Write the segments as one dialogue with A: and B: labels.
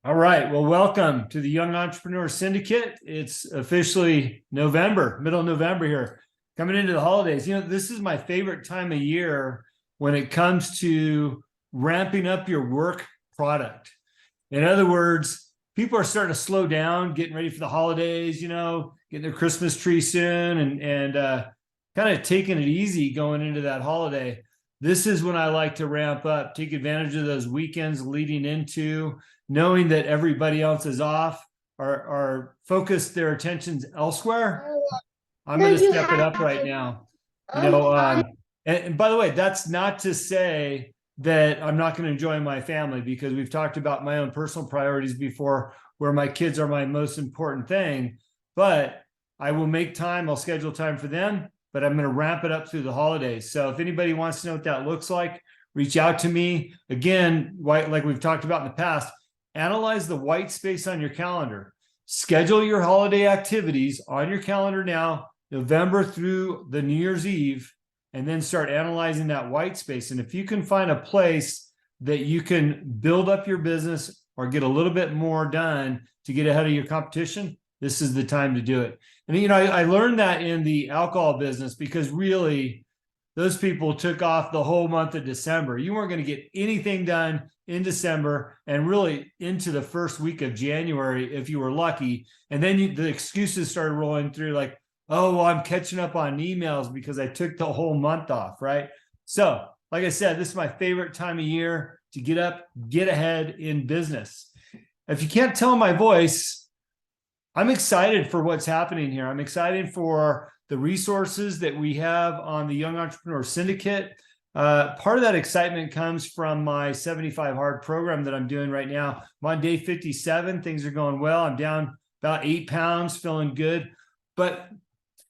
A: All right. Well, welcome to the Young Entrepreneur Syndicate. It's officially November, middle of November here, coming into the holidays. This is my favorite time of year when it comes to ramping up your work product. In other words, people are starting to slow down, getting ready for the holidays, getting their Christmas tree soon and kind of taking it easy going into that holiday. This is when I like to ramp up, take advantage of those weekends leading into knowing that everybody else is off or focus their attentions elsewhere. I'm going to step it up right now. And by the way, that's not to say that I'm not going to enjoy my family, because we've talked about my own personal priorities before, where my kids are my most important thing. But I will make time, I'll schedule time for them, but I'm going to ramp it up through the holidays. So if anybody wants to know what that looks like, reach out to me. Again, like we've talked about in the past, analyze the white space on your calendar. Schedule your holiday activities on your calendar now, November through the New Year's Eve, and then start analyzing that white space. And if you can find a place that you can build up your business or get a little bit more done to get ahead of your competition, this is the time to do it. And, I learned that in the alcohol business, because really those people took off the whole month of December. You weren't going to get anything done in December and really into the first week of January if you were lucky. And then the excuses started rolling through like, oh, well, I'm catching up on emails because I took the whole month off, right? So, like I said, this is my favorite time of year to get up, get ahead in business. If you can't tell my voice, I'm excited for what's happening here. I'm excited for the resources that we have on the Young Entrepreneur Syndicate. Part of that excitement comes from my 75 Hard program that I'm doing right now. I'm on day 57. Things are going well. I'm down about 8 pounds, feeling good. But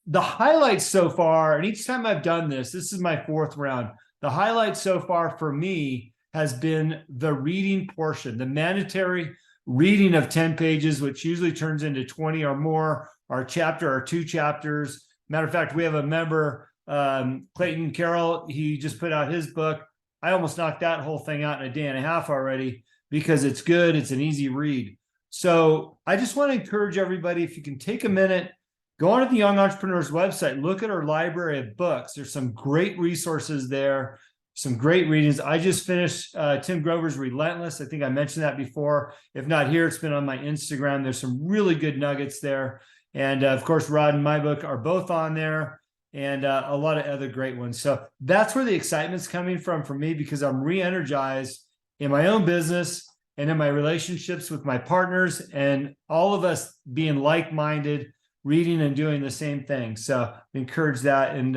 A: the highlights so far, and each time I've done this is my 4th round. The highlight so far for me has been the reading portion, the mandatory reading of 10 pages, which usually turns into 20 or more, our chapter or 2 chapters. Matter of fact, we have a member, Clayton Carroll. He just put out his book. I almost knocked that whole thing out in a day and a half already, because it's good. It's an easy read. So I just want to encourage everybody, if you can take a minute, go on to the Young Entrepreneurs website, look at our library of books. There's some great resources there, some great readings. I just finished Tim Grover's Relentless. I think I mentioned that before. If not here, it's been on my Instagram. There's some really good nuggets there. And of course, Rod and my book are both on there, and a lot of other great ones. So that's where the excitement's coming from for me, because I'm re-energized in my own business and in my relationships with my partners, and all of us being like-minded, reading and doing the same thing. So encourage that. And,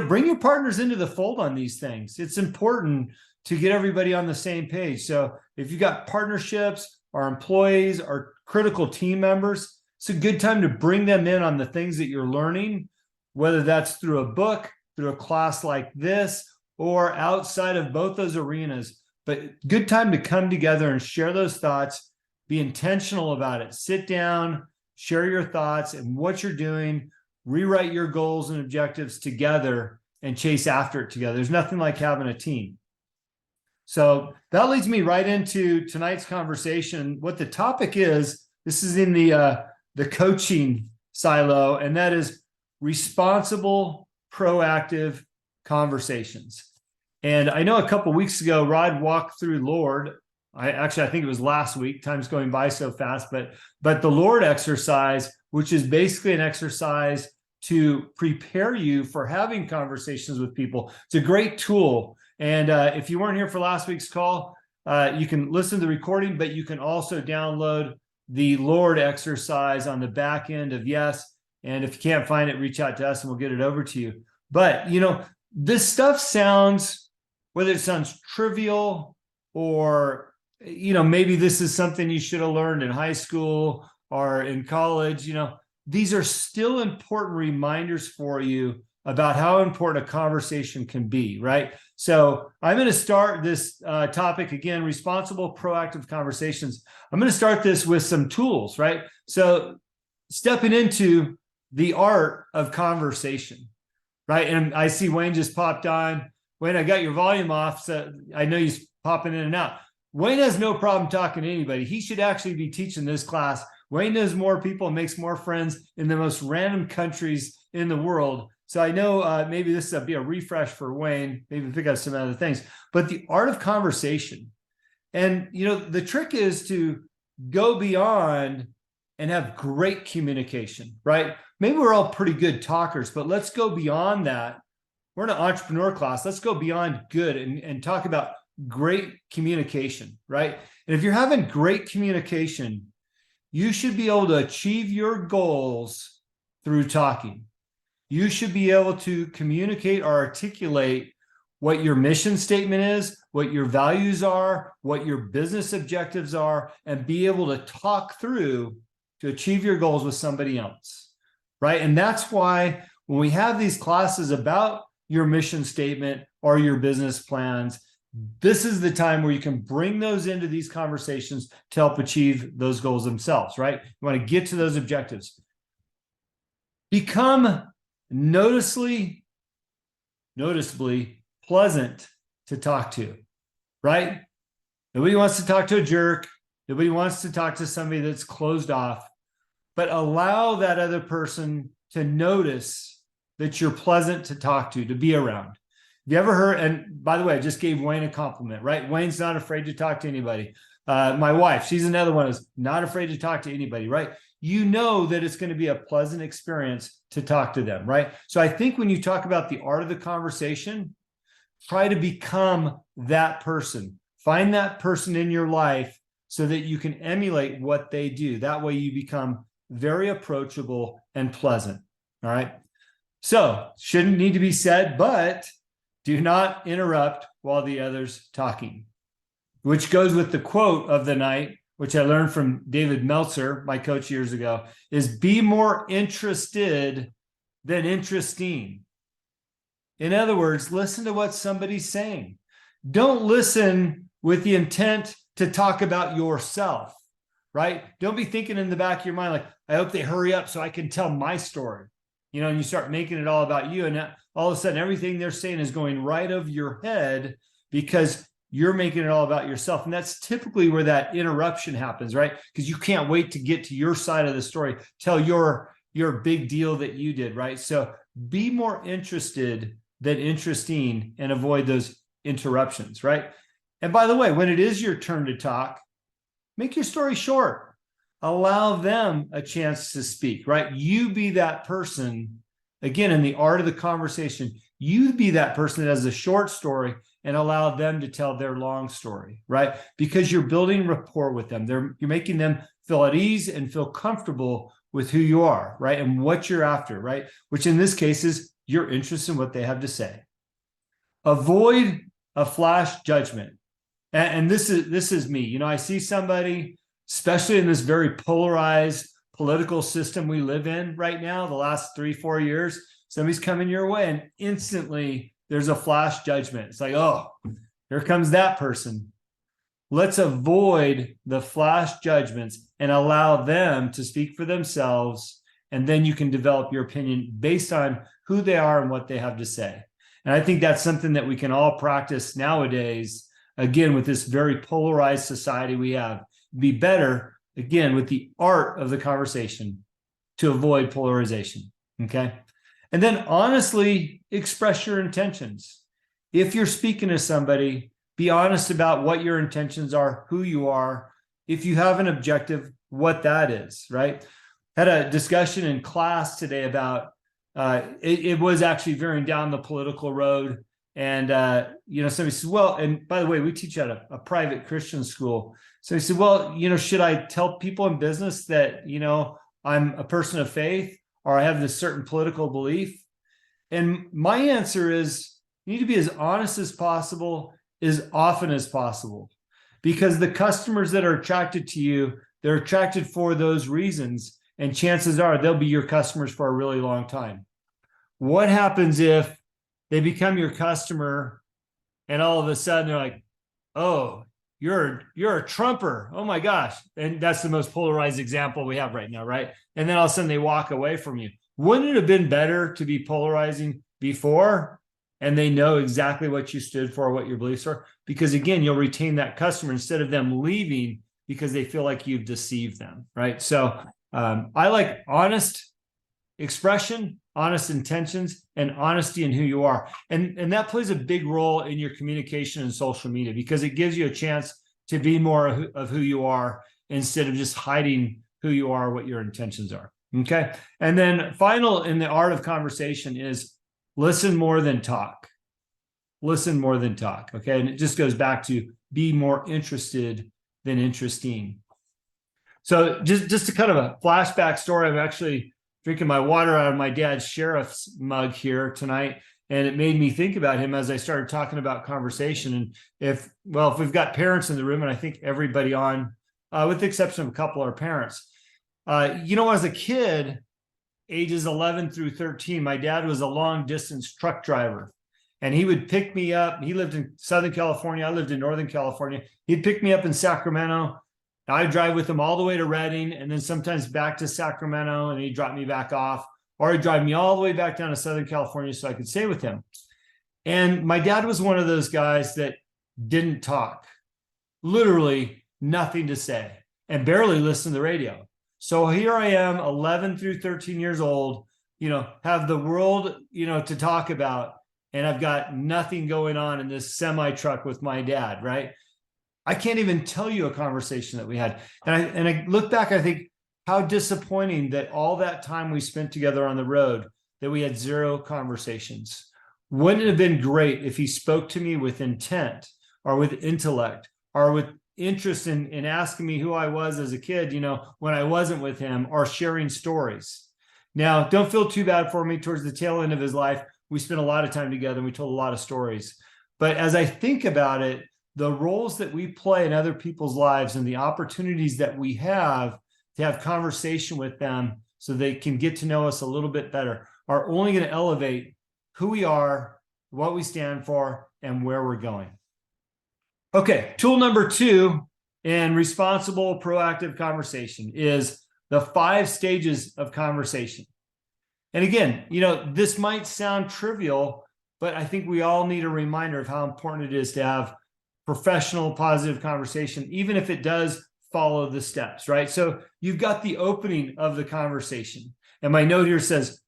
A: bring your partners into the fold on these things. It's important to get everybody on the same page. So if you've got partnerships or employees or critical team members, it's a good time to bring them in on the things that you're learning, whether that's through a book, through a class like this, or outside of both those arenas. But good time to come together and share those thoughts, be intentional about it. Sit down, share your thoughts and what you're doing, rewrite your goals and objectives together, and chase after it together. There's nothing like having a team. So that leads me right into tonight's conversation. What the topic is, this is in the coaching silo, and that is responsible, proactive conversations. And I know a couple of weeks ago, Rod walked through Lord. I think it was last week. Time's going by so fast, but the Lord exercise, which is basically an exercise to prepare you for having conversations with people. It's a great tool. And if you weren't here for last week's call, you can listen to the recording, but you can also download the Lord exercise on the back end of Y.E.S. And if you can't find it, reach out to us and we'll get it over to you. But, this stuff sounds, whether it sounds trivial or, maybe this is something you should have learned in high school or in college, these are still important reminders for you about how important a conversation can be, right? So I'm going to start this topic again, responsible, proactive conversations. I'm going to start this with some tools, right? So stepping into the art of conversation, right? And I see Wayne just popped on. Wayne, I got your volume off, so I know he's popping in and out. Wayne has no problem talking to anybody. He should actually be teaching this class. Wayne knows more people and makes more friends in the most random countries in the world. So I know maybe this will be a refresh for Wayne, maybe pick up some other things. But the art of conversation. And, the trick is to go beyond and have great communication, right? Maybe we're all pretty good talkers, but let's go beyond that. We're in an entrepreneur class. Let's go beyond good and talk about great communication, right? And if you're having great communication, you should be able to achieve your goals through talking. You should be able to communicate or articulate what your mission statement is, what your values are, what your business objectives are, and be able to talk through to achieve your goals with somebody else, right? And that's why when we have these classes about your mission statement or your business plans, this is the time where you can bring those into these conversations to help achieve those goals themselves, right? You want to get to those objectives. Become noticeably pleasant to talk to, right? Nobody wants to talk to a jerk. Nobody wants to talk to somebody that's closed off, but allow that other person to notice that you're pleasant to talk to be around. Have you ever heard, and by the way, I just gave Wayne a compliment, right? Wayne's not afraid to talk to anybody. My wife, she's another one who's not afraid to talk to anybody, right? You know that it's going to be a pleasant experience to talk to them, right? So I think when you talk about the art of the conversation, try to become that person. Find that person in your life so that you can emulate what they do. That way you become very approachable and pleasant, all right? So, shouldn't need to be said, but do not interrupt while the other's talking, which goes with the quote of the night, which I learned from David Meltzer, my coach years ago, is be more interested than interesting. In other words, listen to what somebody's saying. Don't listen with the intent to talk about yourself, right? Don't be thinking in the back of your mind, like, I hope they hurry up so I can tell my story. And you start making it all about you. And all of a sudden, everything they're saying is going right over your head because you're making it all about yourself. And that's typically where that interruption happens, right? Because you can't wait to get to your side of the story, tell your big deal that you did, right? So be more interested than interesting and avoid those interruptions, right? And by the way, when it is your turn to talk, make your story short. Allow them a chance to speak, right? You be that person, again, in the art of the conversation, you be that person that has a short story and allow them to tell their long story, right? Because you're building rapport with them. You're making them feel at ease and feel comfortable with who you are, right? And what you're after, right? Which in this case is you're interested in what they have to say. Avoid a flash judgment. And this is me. I see somebody, especially in this very polarized political system we live in right now, the last 3-4 years, somebody's coming your way and instantly there's a flash judgment. It's like, oh, here comes that person. Let's avoid the flash judgments and allow them to speak for themselves. And then you can develop your opinion based on who they are and what they have to say. And I think that's something that we can all practice nowadays, again, with this very polarized society we have. Be better, again, with the art of the conversation to avoid polarization, okay? And then honestly express your intentions. If you're speaking to somebody, be honest about what your intentions are, who you are. If you have an objective, what that is, right? Had a discussion in class today about, it was actually veering down the political road. And, somebody said, well, and by the way, we teach at a private Christian school. So he said, well, should I tell people in business that, I'm a person of faith or I have this certain political belief? And my answer is you need to be as honest as possible, as often as possible, because the customers that are attracted to you, they're attracted for those reasons. And chances are they'll be your customers for a really long time. What happens if they become your customer and all of a sudden they're like, oh, you're a Trumper. Oh my gosh. And that's the most polarized example we have right now, right? And then all of a sudden they walk away from you. Wouldn't it have been better to be polarizing before? and they know exactly what you stood for, what your beliefs are, because again, you'll retain that customer instead of them leaving because they feel like you've deceived them, right? So I like honest expression, honest intentions, and honesty in who you are. And that plays a big role in your communication and social media because it gives you a chance to be more of who you are instead of just hiding who you are, what your intentions are. Okay. And then final in the art of conversation is listen more than talk. Listen more than talk. Okay. And it just goes back to be more interested than interesting. So just a kind of a flashback story. I'm actually drinking my water out of my dad's sheriff's mug here tonight. And it made me think about him as I started talking about conversation. And if we've got parents in the room, and I think everybody on, with the exception of a couple are parents, as a kid, ages 11 through 13, my dad was a long distance truck driver. And he would pick me up. He lived in Southern California. I lived in Northern California. He'd pick me up in Sacramento. I'd drive with him all the way to Redding and then sometimes back to Sacramento, and he'd drop me back off, or he'd drive me all the way back down to Southern California so I could stay with him. And my dad was one of those guys that didn't talk, literally nothing to say, and barely listen to the radio. So here I am, 11 through 13 years old, have the world, to talk about, and I've got nothing going on in this semi truck with my dad, right? I can't even tell you a conversation that we had. And I look back, I think how disappointing that all that time we spent together on the road, that we had zero conversations. Wouldn't it have been great if he spoke to me with intent or with intellect or with interest in asking me who I was as a kid, when I wasn't with him, or sharing stories. Now, don't feel too bad for me. Towards the tail end of his life, we spent a lot of time together and we told a lot of stories. But as I think about it, the roles that we play in other people's lives and the opportunities that we have to have conversation with them so they can get to know us a little bit better are only going to elevate who we are, what we stand for, and where we're going. Okay, tool number 2 in responsible, proactive conversation is the 5 stages of conversation. And again, this might sound trivial, but I think we all need a reminder of how important it is to have professional, positive conversation, even if it does follow the steps, right? So you've got the opening of the conversation. And my note here says,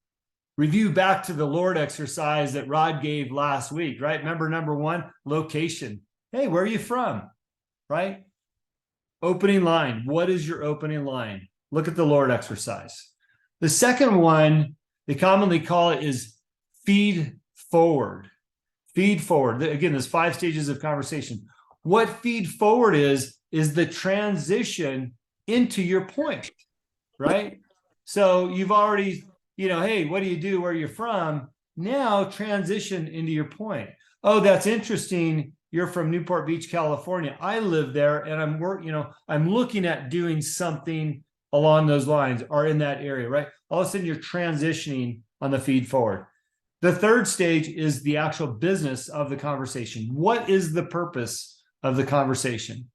A: review back to the Lord exercise that Rod gave last week, right? Remember, number 1, location. Hey, where are you from? Right? Opening line. What is your opening line? Look at the Lord exercise. The second one, they commonly call it, is feed forward. Feed forward. Again, there's 5 stages of conversation. What feed forward is the transition into your point, right? So you've already, hey, what do you do? Where you're from? Now transition into your point. Oh, that's interesting. You're from Newport Beach, California. I live there, and I'm looking at doing something along those lines or in that area, right? All of a sudden you're transitioning on the feed forward. The third stage is the actual business of the conversation. What is the purpose of the conversation?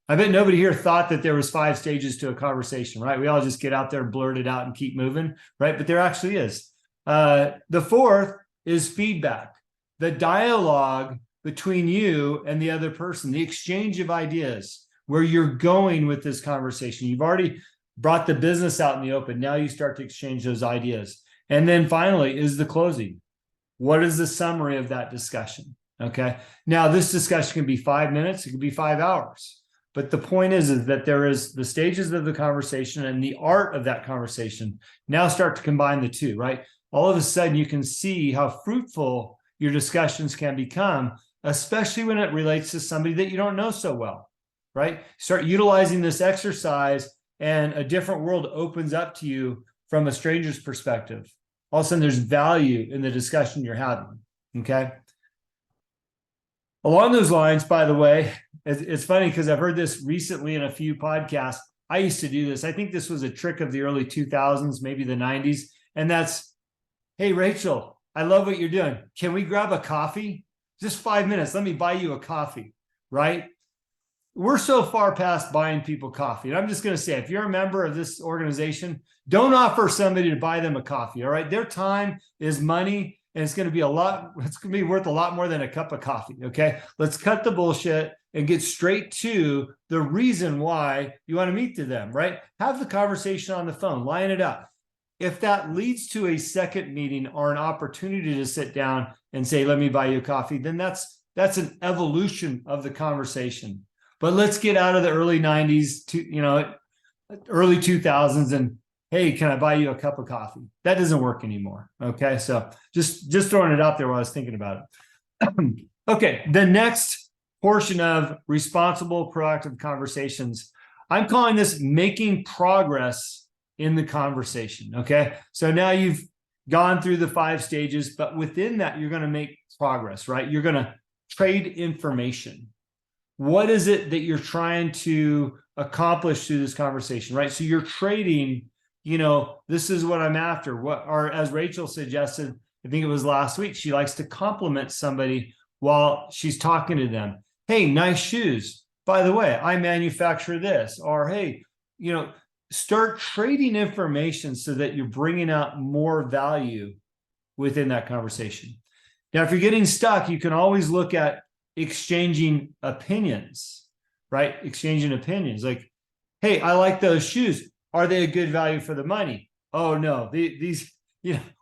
A: I bet nobody here thought that there was 5 stages to a conversation, right? We all just get out there, blurt it out, and keep moving, right? But there actually is. The fourth is feedback, the dialogue between you and the other person, the exchange of ideas, where you're going with this conversation. You've already brought the business out in the open. Now you start to exchange those ideas. And then finally is the closing. What is the summary of that discussion? Okay. Now this discussion can be 5 minutes. It could be 5 hours. But the point is that there is the stages of the conversation and the art of that conversation now start to combine the two, right? All of a sudden you can see how fruitful your discussions can become, especially when it relates to somebody that you don't know so well, right? Start utilizing this exercise and a different world opens up to you from a stranger's perspective. All of a sudden there's value in the discussion you're having, okay? Along those lines, by the way, it's funny because I've heard this recently in a few podcasts. I used to do this. I think this was a trick of the early 2000s, maybe the 90s. And that's, hey, Rachel, I love what you're doing. Can we grab a coffee? Just 5 minutes. Let me buy you a coffee, right? We're so far past buying people coffee. And I'm just going to say, if you're a member of this organization, don't offer somebody to buy them a coffee, all right? Their time is money. and it's going to be worth a lot more than a cup of coffee. Okay. Let's cut the bullshit and get straight to the reason why you want to meet to them, right? Have the conversation on the phone, line it up. If that leads to a second meeting or an opportunity to sit down and say, let me buy you a coffee, then that's an evolution of the conversation. But let's get out of the early 90s to, early 2000s and, hey, can I buy you a cup of coffee? That doesn't work anymore. Okay. So just throwing it out there while I was thinking about it. Okay. The next portion of responsible, proactive conversations, I'm calling this making progress in the conversation. Okay. So now you've gone through the 5 stages, but within that, you're going to make progress, right? You're going to trade information. What is it that you're trying to accomplish through this conversation, right? So you're trading, this is what I'm after. Or as Rachel suggested, I think it was last week, she likes to compliment somebody while she's talking to them. Hey, nice shoes. By the way, I manufacture this. Or, hey, start trading information so that you're bringing out more value within that conversation. Now, if you're getting stuck, you can always look at exchanging opinions, right? Exchanging opinions like, hey, I like those shoes. Are they a good value for the money? Oh, no, these,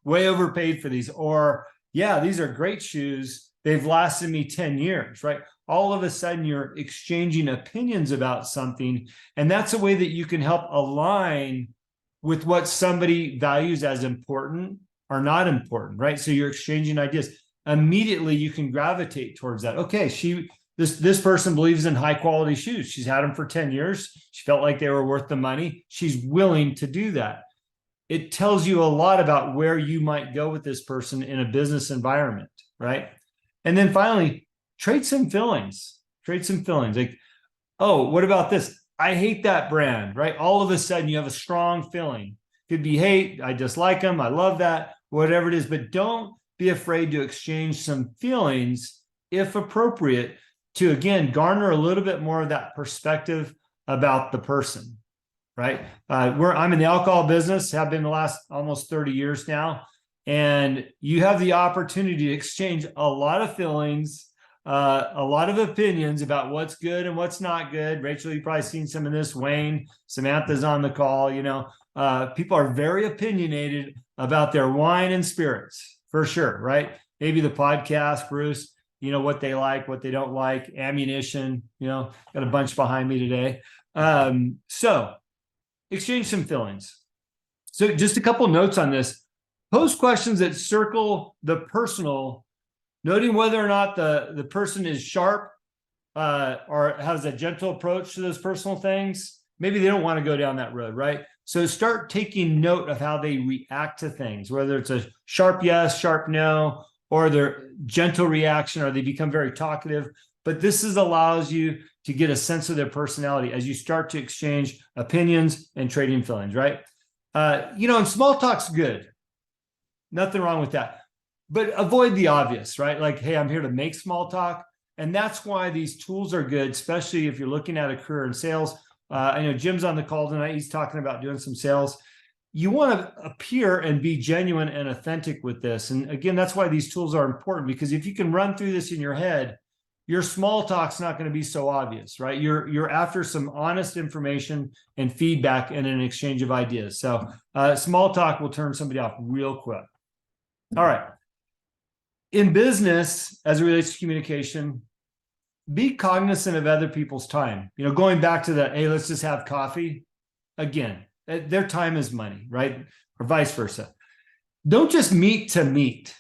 A: way overpaid for these. Or, yeah, these are great shoes. They've lasted me 10 years, right? All of a sudden, you're exchanging opinions about something. And that's a way that you can help align with what somebody values as important or not important, right? So you're exchanging ideas. Immediately you can gravitate towards that. Okay, this person believes in high quality shoes. She's had them for 10 years. She felt like they were worth the money. She's willing to do that. It tells you a lot about where you might go with this person in a business environment, right? And then finally, trade some feelings. Like, oh, what about this? I hate that brand, right? All of a sudden you have a strong feeling. Could be hate, I dislike them, I love that, whatever it is, but don't be afraid to exchange some feelings, if appropriate, to, again, garner a little bit more of that perspective about the person, right? I'm in the alcohol business, have been the last almost 30 years now, and you have the opportunity to exchange a lot of feelings, a lot of opinions about what's good and what's not good. Rachel, you've probably seen some of this. Wayne, Samantha's on the call. People are very opinionated about their wine and spirits. For sure, right? Maybe the podcast, Bruce, what they like, what they don't like, ammunition, got a bunch behind me today. So exchange some feelings. So just a couple notes on this. Pose questions that circle the personal, noting whether or not the person is sharp or has a gentle approach to those personal things. Maybe they don't want to go down that road, right? So start taking note of how they react to things, whether it's a sharp yes, sharp no, or their gentle reaction, or they become very talkative. But this allows you to get a sense of their personality as you start to exchange opinions and trading feelings, right? And small talk's good. Nothing wrong with that. But avoid the obvious, right? Like, hey, I'm here to make small talk. And that's why these tools are good, especially if you're looking at a career in sales. I know Jim's on the call tonight. He's talking about doing some sales. You want to appear and be genuine and authentic with this. And again, that's why these tools are important, because if you can run through this in your head, your small talk's not going to be so obvious, right? You're after some honest information and feedback and an exchange of ideas. So small talk will turn somebody off real quick. All right. In business, as it relates to communication, be cognizant of other people's time. Going back to the, hey, let's just have coffee. Again, their time is money, right? Or vice versa. Don't just meet to meet.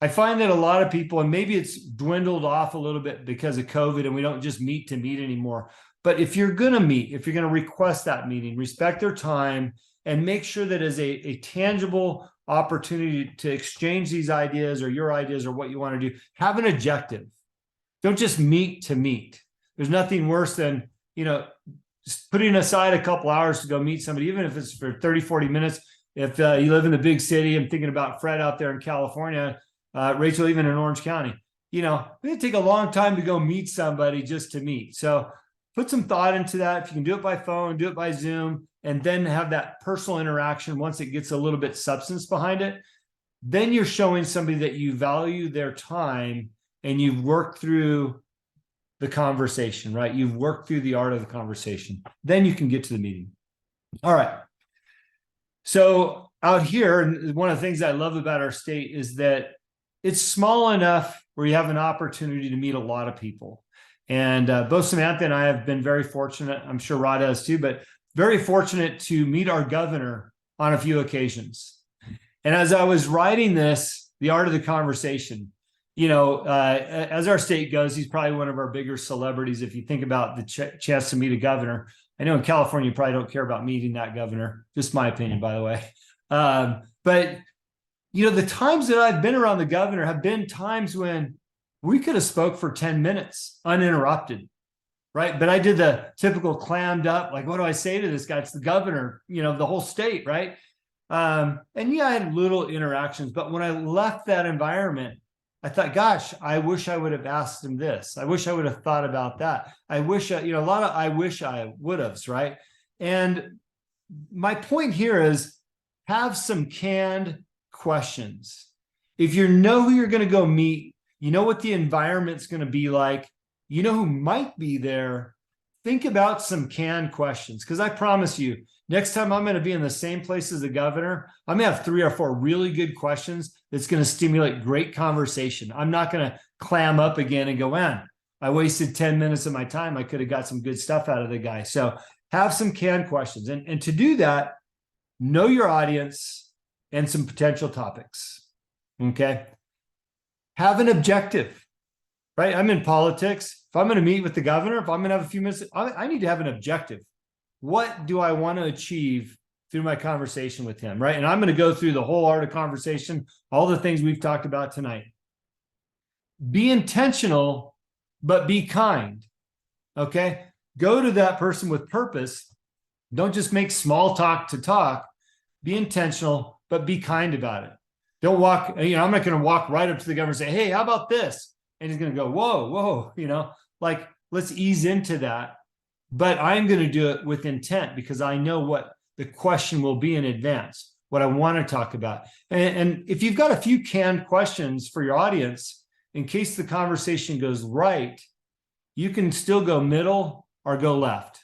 A: I find that a lot of people, and maybe it's dwindled off a little bit because of COVID and we don't just meet to meet anymore. But if you're going to meet, if you're going to request that meeting, respect their time and make sure that as a tangible opportunity to exchange these ideas or your ideas or what you want to do, have an objective. Don't just meet to meet. There's nothing worse than, just putting aside a couple hours to go meet somebody, even if it's for 30, 40 minutes. If you live in the big city, I'm thinking about Fred out there in California, Rachel, even in Orange County, it take a long time to go meet somebody just to meet. So put some thought into that. If you can do it by phone, do it by Zoom, and then have that personal interaction once it gets a little bit substance behind it. then you're showing somebody that you value their time and you've worked through the conversation, right? You've worked through the art of the conversation. Then you can get to the meeting. All right. So out here, and one of the things I love about our state is that it's small enough where you have an opportunity to meet a lot of people. And both Samantha and I have been very fortunate. I'm sure Rod has too, but very fortunate to meet our governor on a few occasions. And as I was writing this, the art of the conversation, as our state goes, he's probably one of our bigger celebrities. If you think about the chance to meet a governor, I know in California, you probably don't care about meeting that governor, just my opinion, by the way. But the times that I've been around the governor have been times when we could have spoke for 10 minutes uninterrupted, right? But I did the typical clammed up, like, what do I say to this guy? It's the governor, the whole state, right? And I had little interactions, but when I left that environment, I thought, gosh, I wish I would have asked him this. I wish I would have thought about that. I wish, a lot of I wish I would have, right? And my point here is have some canned questions. If you know who you're going to go meet, you know what the environment's going to be like, you know who might be there, think about some canned questions. Because I promise you, next time I'm going to be in the same place as the governor, I'm going to have 3 or 4 really good questions that's going to stimulate great conversation. I'm not going to clam up again and go, man, I wasted 10 minutes of my time. I could have got some good stuff out of the guy. So have some canned questions. And to do that, know your audience and some potential topics. Okay. Have an objective, right? I'm in politics. If I'm going to meet with the governor, if I'm going to have a few minutes, I need to have an objective. What do I want to achieve through my conversation with him, right? And I'm going to go through the whole art of conversation, all the things we've talked about tonight. Be intentional, but be kind, okay? Go to that person with purpose. Don't just make small talk to talk. Be intentional, but be kind about it. Don't walk, I'm not going to walk right up to the governor and say, hey, how about this? And he's going to go, whoa, let's ease into that. But I'm going to do it with intent because I know what the question will be in advance, what I want to talk about. And if you've got a few canned questions for your audience, in case the conversation goes right, you can still go middle or go left.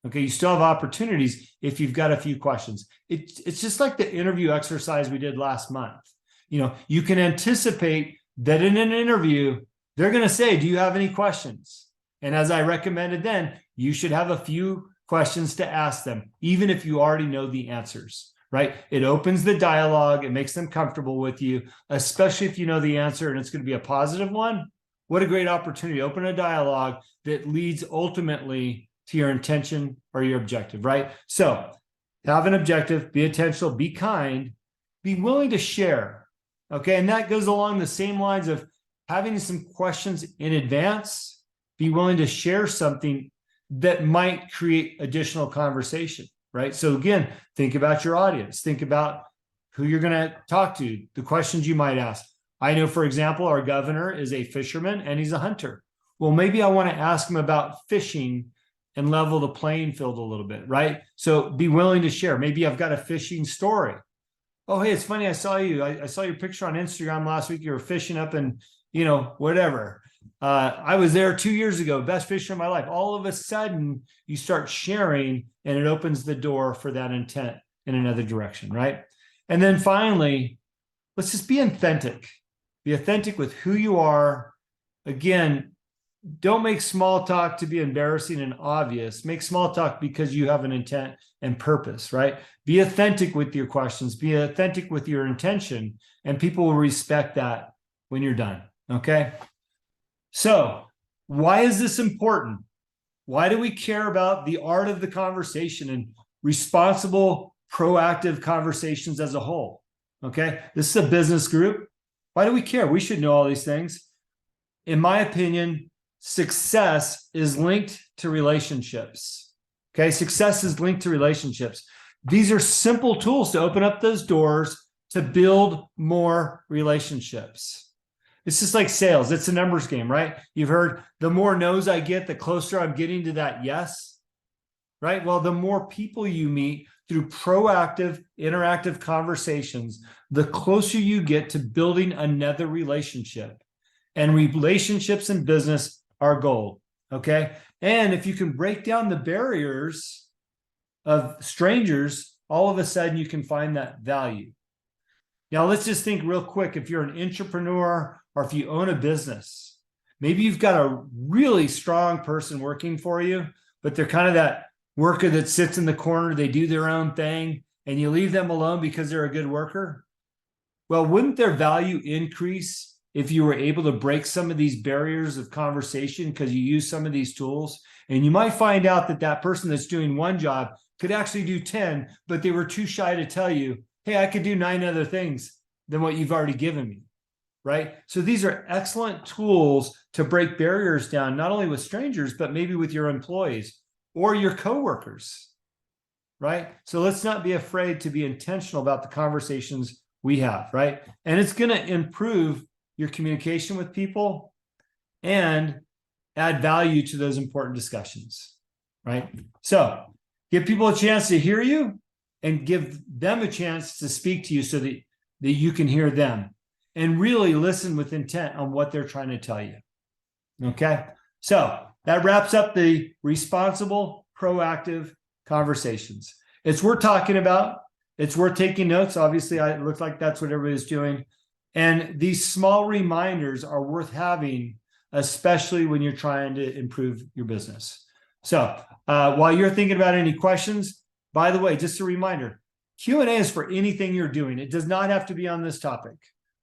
A: Okay, you still have opportunities if you've got a few questions. It's just like the interview exercise we did last month. You can anticipate that in an interview, they're going to say, do you have any questions? And as I recommended then, you should have a few questions to ask them, even if you already know the answers, right? It opens the dialogue. It makes them comfortable with you, especially if you know the answer and it's going to be a positive one. What a great opportunity to open a dialogue that leads ultimately to your intention or your objective, right? So have an objective, be intentional, be kind, be willing to share. Okay. And that goes along the same lines of having some questions in advance, be willing to share something that might create additional conversation, right? So again, think about your audience, think about who you're going to talk to, the questions you might ask. I know, for example, our governor is a fisherman and he's a hunter. Well, maybe I want to ask him about fishing and level the playing field a little bit, right? So be willing to share. Maybe I've got a fishing story. Oh, hey, it's funny. I saw you. I saw your picture on Instagram last week. You were fishing up in, whatever. I was there 2 years ago, best fisher of my life. All of a sudden, you start sharing and it opens the door for that intent in another direction, right? And then finally, let's just be authentic. Be authentic with who you are. Again, don't make small talk to be embarrassing and obvious. Make small talk because you have an intent and purpose, right? Be authentic with your questions. Be authentic with your intention, and people will respect that when you're done, okay? So why is this important? Why do we care about the art of the conversation and responsible, proactive conversations as a whole? Okay, this is a business group. Why do we care? We should know all these things. In my opinion, success is linked to relationships. Okay, success is linked to relationships. These are simple tools to open up those doors to build more relationships. It's just like sales. It's a numbers game, right? You've heard the more no's I get, the closer I'm getting to that yes, right? Well, the more people you meet, through proactive, interactive conversations, the closer you get to building another relationship. And relationships in business are gold. Okay. And if you can break down the barriers of strangers, all of a sudden you can find that value. Now, let's just think real quick. If you're an entrepreneur or if you own a business, maybe you've got a really strong person working for you, but they're kind of that worker that sits in the corner. They do their own thing and you leave them alone because they're a good worker. Well, wouldn't their value increase if you were able to break some of these barriers of conversation because you use some of these tools? And you might find out that that person that's doing one job could actually do 10, but they were too shy to tell you, hey, I could do 9 other things than what you've already given me, right? So these are excellent tools to break barriers down, not only with strangers, but maybe with your employees or your coworkers, right? So let's not be afraid to be intentional about the conversations we have, right? And it's going to improve your communication with people and add value to those important discussions, right? So give people a chance to hear you and give them a chance to speak to you so that you can hear them and really listen with intent on what they're trying to tell you. Okay. So that wraps up the responsible, proactive conversations. It's worth talking about. It's worth taking notes. Obviously, it looks like that's what everybody's doing. And these small reminders are worth having, especially when you're trying to improve your business. So while you're thinking about any questions, by the way, just a reminder, Q&A is for anything you're doing. It does not have to be on this topic.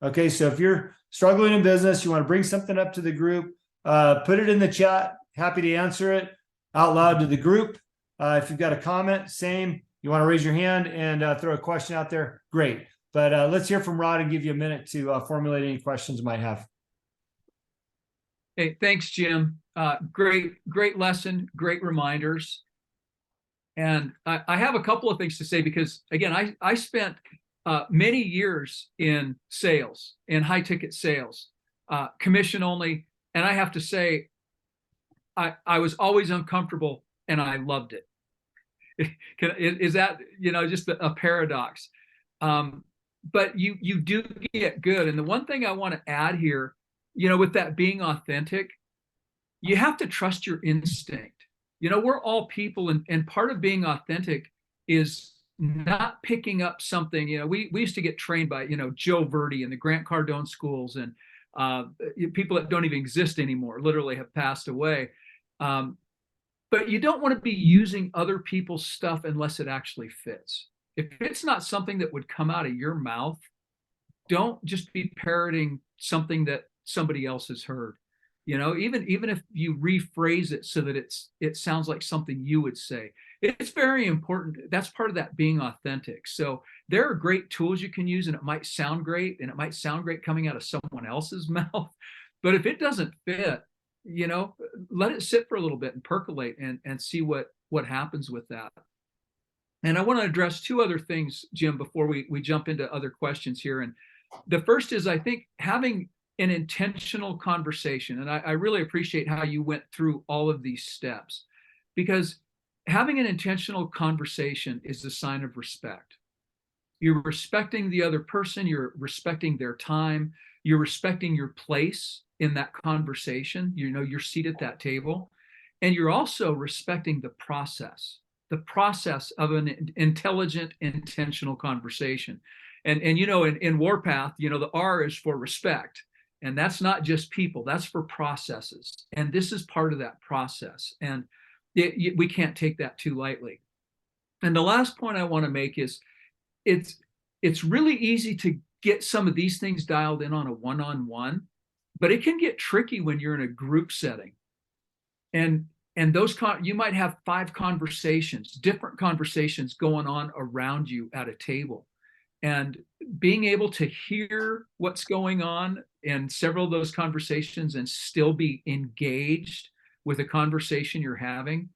A: Okay, so if you're struggling in business, you want to bring something up to the group, put it in the chat. Happy to answer it out loud to the group. If you've got a comment, same. You want to raise your hand and throw a question out there, great. But let's hear from Rod and give you a minute to formulate any questions you might have.
B: Hey, thanks, Jim. Great lesson, great reminders. And I have a couple of things to say because, again, I spent many years in sales, in high-ticket sales, commission only. And I have to say, I was always uncomfortable and I loved it. Is that, just a paradox? But you do get good. And the one thing I want to add here, with that being authentic, you have to trust your instinct. We're all people, and part of being authentic is not picking up something. We used to get trained by, Joe Verdi and the Grant Cardone schools and people that don't even exist anymore, literally have passed away. But you don't want to be using other people's stuff unless it actually fits. If it's not something that would come out of your mouth, don't just be parroting something that somebody else has heard. Even if you rephrase it so that it sounds like something you would say, it's very important. That's part of that being authentic. So there are great tools you can use, and it might sound great, and it might sound great coming out of someone else's mouth. But if it doesn't fit, let it sit for a little bit and percolate and see what happens with that. And I want to address 2 other things, Jim, before we jump into other questions here. And the first is, I think, having an intentional conversation. And I really appreciate how you went through all of these steps, because having an intentional conversation is a sign of respect. You're respecting the other person, you're respecting their time, you're respecting your place in that conversation, your seat at that table, and you're also respecting the process of an intelligent, intentional conversation. And in Warpath, the R is for respect. And that's not just people, that's for processes. And this is part of that process. And we can't take that too lightly. And the last point I want to make is it's really easy to get some of these things dialed in on a one-on-one, but it can get tricky when you're in a group setting. And those you might have 5 conversations, different conversations going on around you at a table. And being able to hear what's going on in several of those conversations and still be engaged with a conversation you're having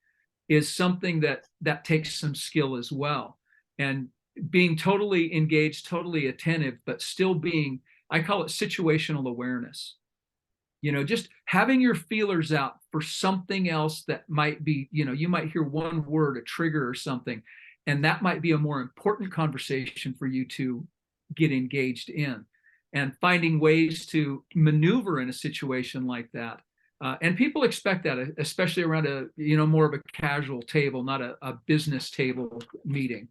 B: is something that takes some skill as well. And being totally engaged, totally attentive, but still being, I call it situational awareness. Just having your feelers out for something else that might be, you might hear one word, a trigger or something, And that might be a more important conversation for you to get engaged in, and finding ways to maneuver in a situation like that. And people expect that, especially around a, more of a casual table, not a business table meeting.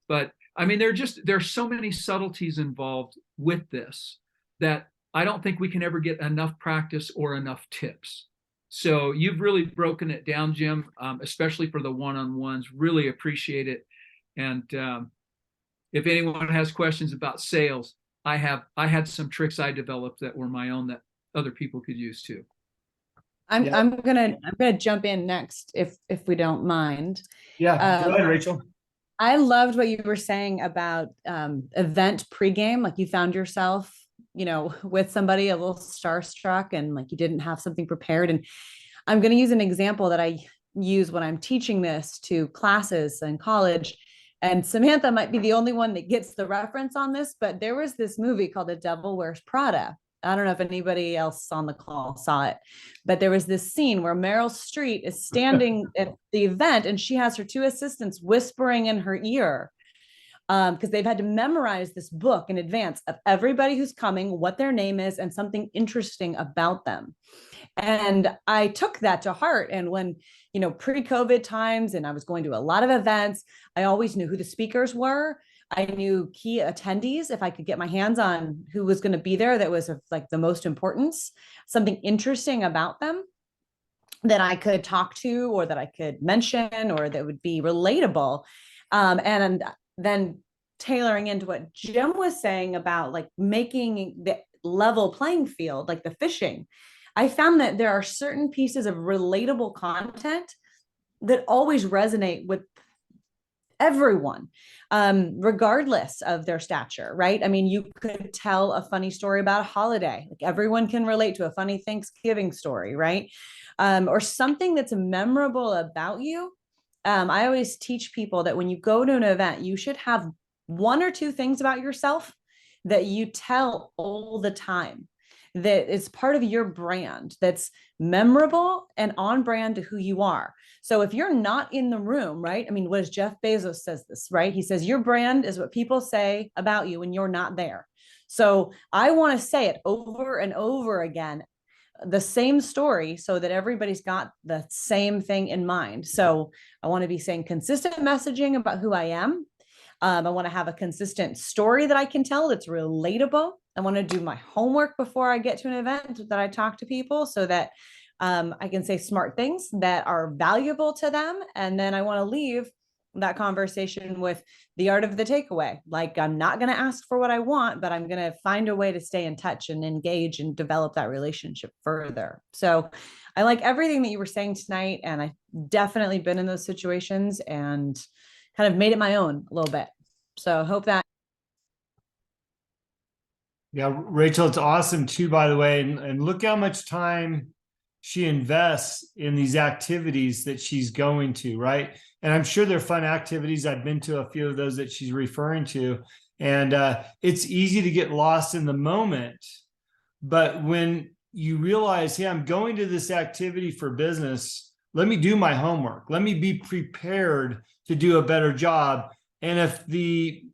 B: But I mean, there's so many subtleties involved with this that I don't think we can ever get enough practice or enough tips. So you've really broken it down, Jim, especially for the one-on-ones. Really appreciate it. And if anyone has questions about sales, I had some tricks I developed that were my own that other people could use too.
C: I'm gonna jump in next if we don't mind.
A: Yeah, go ahead, Rachel.
C: I loved what you were saying about event pregame. Like you found yourself, with somebody a little starstruck and like you didn't have something prepared. And I'm going to use an example that I use when I'm teaching this to classes in college. And Samantha might be the only one that gets the reference on this, but there was this movie called The Devil Wears Prada. I don't know if anybody else on the call saw it, but there was this scene where Meryl Streep is standing at the event and she has her two assistants whispering in her ear, because they've had to memorize this book in advance of everybody who's coming, what their name is, and something interesting about them. And I took that to heart. And when, pre-COVID times, and I was going to a lot of events, I always knew who the speakers were. I knew key attendees, if I could get my hands on who was going to be there, that was of like the most importance, something interesting about them that I could talk to, or that I could mention, or that would be relatable. And then tailoring into what Jim was saying about like making the level playing field, like the fishing, I found that there are certain pieces of relatable content that always resonate with everyone, regardless of their stature, right? I mean, you could tell a funny story about a holiday. Like everyone can relate to a funny Thanksgiving story, right? Or something that's memorable about you. I always teach people that when you go to an event, you should have one or two things about yourself that you tell all the time, that is part of your brand, that's memorable and on brand to who you are. So if you're not in the room, right? I mean, what is Jeff Bezos says this, right? He says, your brand is what people say about you when you're not there. So I want to say it over and over again, the same story, so that everybody's got the same thing in mind. So I want to be saying consistent messaging about who I am. I want to have a consistent story that I can tell that's relatable. I want to do my homework before I get to an event that I talk to people, so that I can say smart things that are valuable to them. And then I want to leave that conversation with the art of the takeaway. Like, I'm not going to ask for what I want, but I'm going to find a way to stay in touch and engage and develop that relationship further. So I like everything that you were saying tonight. And I've definitely been in those situations and kind of made it my own a little bit. So I hope that.
A: Yeah, Rachel, it's awesome too, by the way. And look how much time she invests in these activities that she's going to, right? And I'm sure they're fun activities. I've been to a few of those that she's referring to. And it's easy to get lost in the moment. But when you realize, hey, I'm going to this activity for business, let me do my homework. Let me be prepared to do a better job. And if the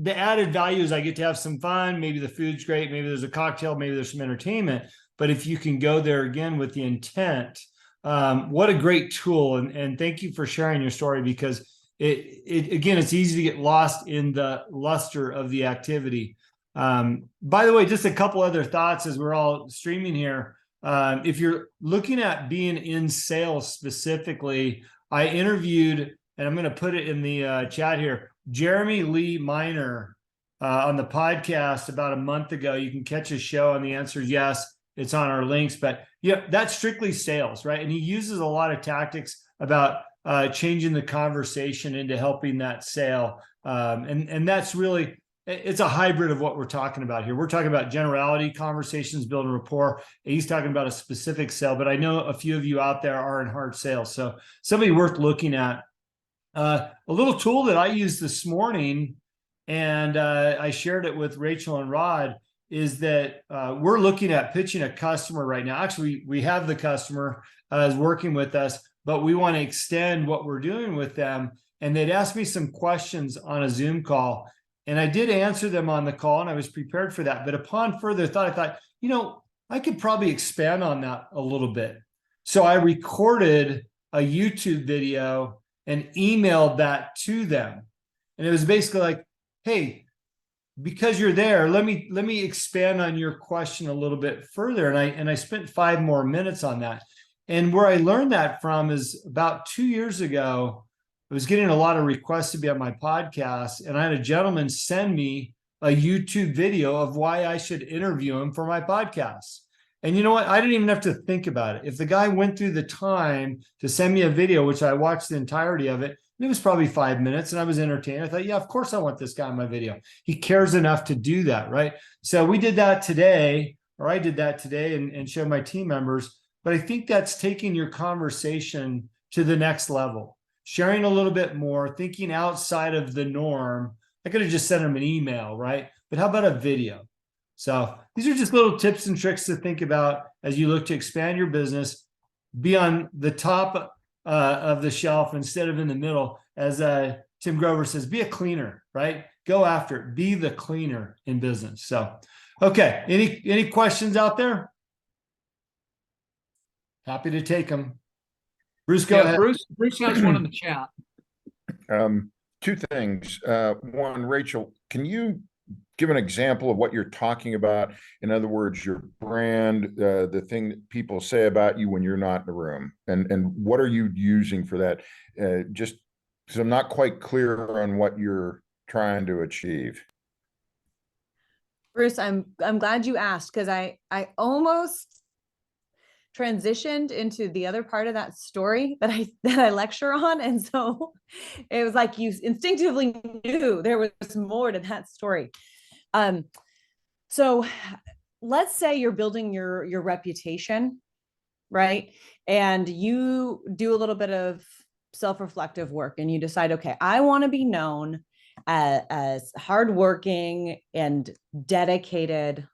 A: added value is I get to have some fun, maybe the food's great, maybe there's a cocktail, maybe there's some entertainment. But if you can go there again with the intent, what a great tool. And thank you for sharing your story, because again, it's easy to get lost in the luster of the activity. By the way, just a couple other thoughts as we're all streaming here. If you're looking at being in sales specifically, I interviewed, and I'm going to put it in the chat here, Jeremy Lee Minor on the podcast about a month ago. You can catch his show, and the answer is yes. It's on our links, but yeah, that's strictly sales, right? And he uses a lot of tactics about changing the conversation into helping that sale. And that's really, it's a hybrid of what we're talking about here. We're talking about generality conversations, building rapport. And he's talking about a specific sale, but I know a few of you out there are in hard sales. So somebody worth looking at. A little tool that I used this morning, and I shared it with Rachel and Rod, is that we're looking at pitching a customer right now. Actually, we have the customer is working with us, but we want to extend what we're doing with them. and they'd asked me some questions on a Zoom call, and I did answer them on the call, and I was prepared for that. But upon further thought, I thought, I could probably expand on that a little bit. So I recorded a YouTube video and emailed that to them. And it was basically like, hey, because you're there, let me expand on your question a little bit further. And I spent 5 more minutes on that. And where I learned that from is about 2 years ago, I was getting a lot of requests to be on my podcast, and I had a gentleman send me a YouTube video of why I should interview him for my podcast. And you know what? I didn't even have to think about it. If the guy went through the time to send me a video, which I watched the entirety of it, and it was probably 5 minutes, and I was entertained. I thought, yeah, of course I want this guy on my video. He cares enough to do that, right? So we did that today, or I did that today and showed my team members. But I think that's taking your conversation to the next level, sharing a little bit more, thinking outside of the norm. I could have just sent him an email, right? But how about a video? So these are just little tips and tricks to think about as you look to expand your business, be on the top of the shelf instead of in the middle. As Tim Grover says, be a cleaner, right? Go after it. Be the cleaner in business. So, okay. Any questions out there? Happy to take them. Bruce, go ahead.
B: Bruce has one in the chat.
D: 2 things. One, Rachel, can you give an example of what you're talking about? In other words, your brand, the thing that people say about you when you're not in the room, and what are you using for that? Just because I'm not quite clear on what you're trying to achieve.
C: Bruce, I'm glad you asked, because I almost transitioned into the other part of that story that I lecture on. And so it was like you instinctively knew there was more to that story. So let's say you're building your reputation, right? And you do a little bit of self-reflective work, and you decide, okay, I want to be known as hardworking and dedicated.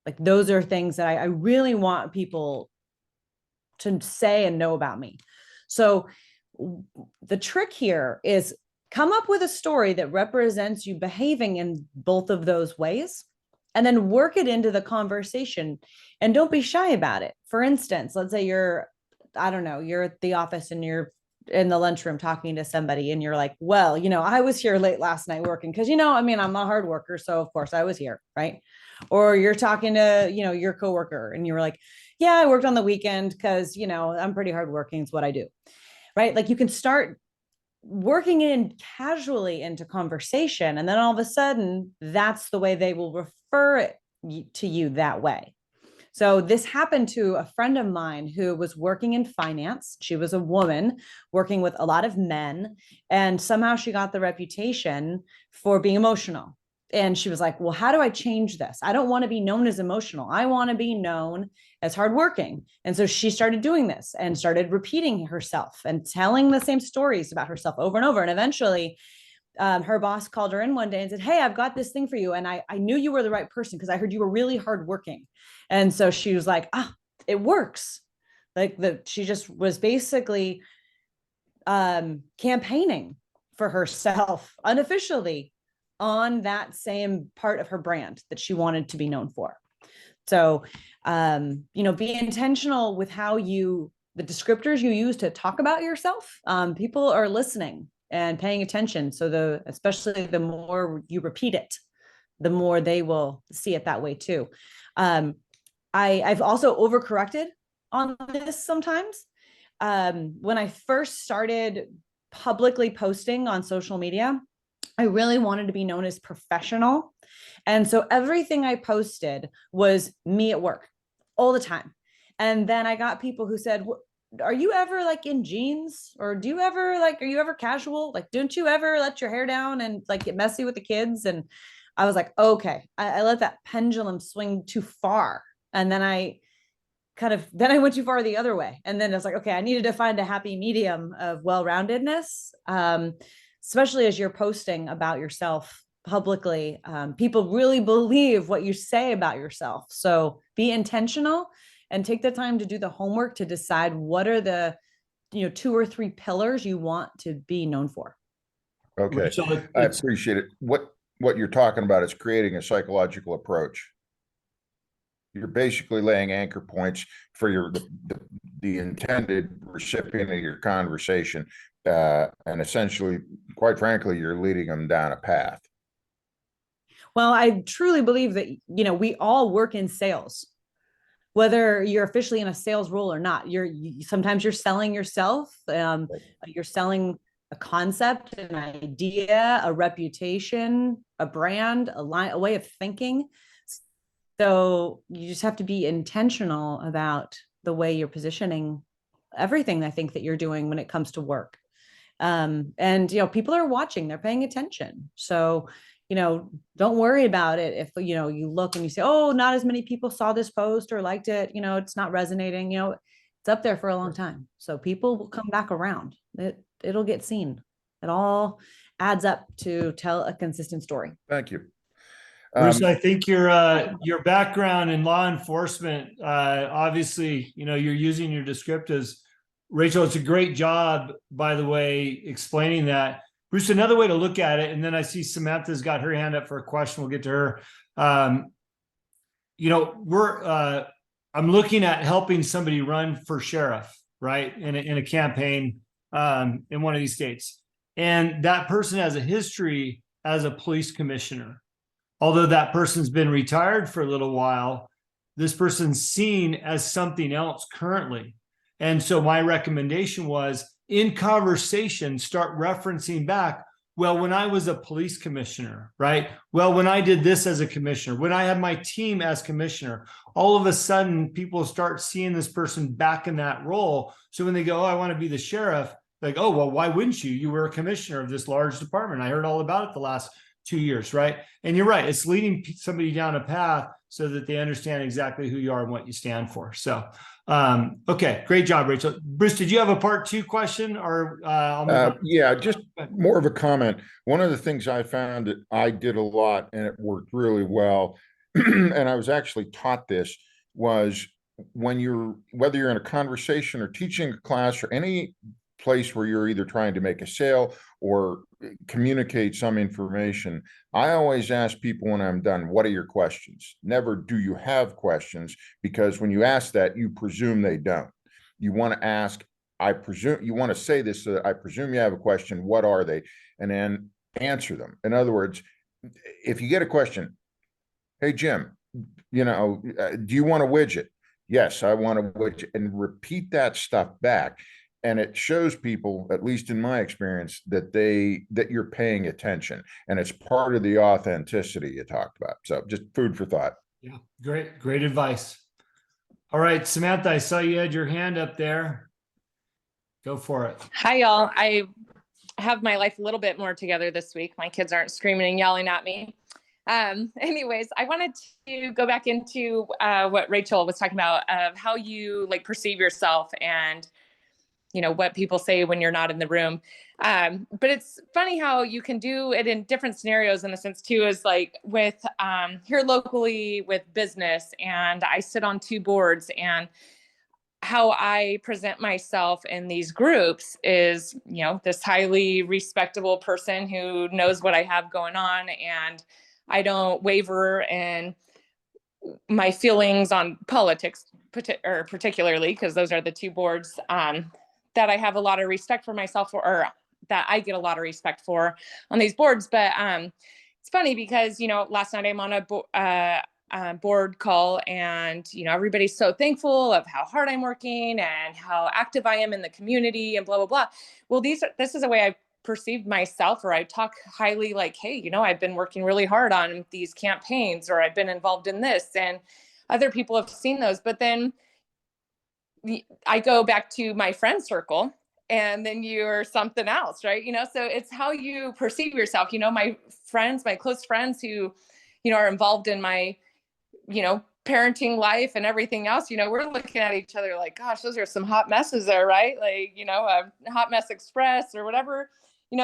C: Like, those are things that I really want people to say and know about me. So the trick here is come up with a story that represents you behaving in both of those ways, and then work it into the conversation, and don't be shy about it. For instance, let's say you're at the office and you're in the lunchroom talking to somebody, and you're like, well, I was here late last night working because, I'm a hard worker. So of course I was here. Right. Or you're talking to, your coworker, and you're like, yeah, I worked on the weekend because, I'm pretty hardworking. It's what I do. Right. Like, you can start working in casually into conversation, and then all of a sudden that's the way they will refer it to you that way. So this happened to a friend of mine who was working in finance. She was a woman working with a lot of men, and somehow she got the reputation for being emotional. And she was like, well, how do I change this? I don't want to be known as emotional. I want to be known as hardworking. And so she started doing this and started repeating herself and telling the same stories about herself over and over. And eventually her boss called her in one day and said, hey, I've got this thing for you. And I knew you were the right person because I heard you were really hardworking. And so she was like, it works. She just was basically campaigning for herself unofficially on that same part of her brand that she wanted to be known for. So, be intentional with the descriptors you use to talk about yourself. People are listening and paying attention. So especially the more you repeat it, the more they will see it that way too. I've also overcorrected on this sometimes. When I first started publicly posting on social media, I really wanted to be known as professional. And so everything I posted was me at work all the time. And then I got people who said, are you ever like in jeans, or are you ever casual? Like, don't you ever let your hair down and like get messy with the kids? And I was like, okay, I let that pendulum swing too far. And then I went too far the other way. And then it's like, okay, I needed to find a happy medium of well-roundedness. Especially as you're posting about yourself publicly, people really believe what you say about yourself. So be intentional and take the time to do the homework to decide what are the 2 or 3 pillars you want to be known for.
D: Okay,
A: Rachel,
D: I appreciate it. What you're talking about is creating a psychological approach. You're basically laying anchor points for the intended recipient of your conversation, and essentially, quite frankly, you're leading them down a path.
C: Well, I truly believe that, we all work in sales, whether you're officially in a sales role or not. Sometimes you're selling yourself. You're selling a concept, an idea, a reputation, a brand, a way of thinking. So you just have to be intentional about the way you're positioning everything I think that you're doing when it comes to work. And people are watching, they're paying attention. So don't worry about it if you look and you say, oh, not as many people saw this post or liked it, it's not resonating. It's up there for a long time, so people will come back around. It'll get seen. It all adds up to tell a consistent story.
D: Thank you.
A: Bruce, I think your background in law enforcement, obviously, you're using your descriptives. Rachel, it's a great job, by the way, explaining that. Bruce, another way to look at it, and then I see Samantha's got her hand up for a question. We'll get to her. I'm looking at helping somebody run for sheriff, right, in a campaign in one of these states, and that person has a history as a police commissioner. Although that person's been retired for a little while, this person's seen as something else currently. And so my recommendation was, in conversation, start referencing back, well, when I was a police commissioner, right? Well, when I did this as a commissioner, when I had my team as commissioner, all of a sudden people start seeing this person back in that role. So when they go, oh, I want to be the sheriff, like, oh, well, why wouldn't you? You were a commissioner of this large department. I heard all about it the last 2 years, right? And you're right. It's leading somebody down a path so that they understand exactly who you are and what you stand for. So, okay, great job, Rachel. Bruce, did you have a part 2 question, or
D: yeah, just more of a comment. One of the things I found that I did a lot and it worked really well, and I was actually taught this, was whether you're in a conversation or teaching a class or any place where you're either trying to make a sale or communicate some information, I always ask people when I'm done, what are your questions? Never do you have questions, because when you ask that, you presume they don't. You want to ask, I presume you want to say this, so that I presume you have a question, what are they? And then answer them. In other words, if you get a question, hey, Jim, do you want a widget? Yes, I want a widget. And repeat that stuff back. And it shows people, at least in my experience, that you're paying attention, and it's part of the authenticity you talked about. So just food for thought.
A: Yeah, great advice. All right, Samantha, I saw you had your hand up there. Go for it.
E: Hi, y'all. I have my life a little bit more together this week. My kids aren't screaming and yelling at me. Anyways, I wanted to go back into what Rachel was talking about, of how you perceive yourself and what people say when you're not in the room. But it's funny how you can do it in different scenarios, in a sense too, is with here locally with business, and I sit on 2 boards, and how I present myself in these groups is, this highly respectable person who knows what I have going on, and I don't waver in my feelings on politics, particularly because those are the 2 boards that I have a lot of respect for myself, or that I get a lot of respect for on these boards. But it's funny because, last night I'm on a board call, and, everybody's so thankful of how hard I'm working and how active I am in the community and blah, blah, blah. Well, this is a way I perceived myself, or I talk highly, hey, I've been working really hard on these campaigns, or I've been involved in this, and other people have seen those. But then I go back to my friend circle, and then you're something else, right? So it's how you perceive yourself. My friends, my close friends who, are involved in my, parenting life and everything else, we're looking at each other like, gosh, those are some hot messes there, right? A hot mess express or whatever,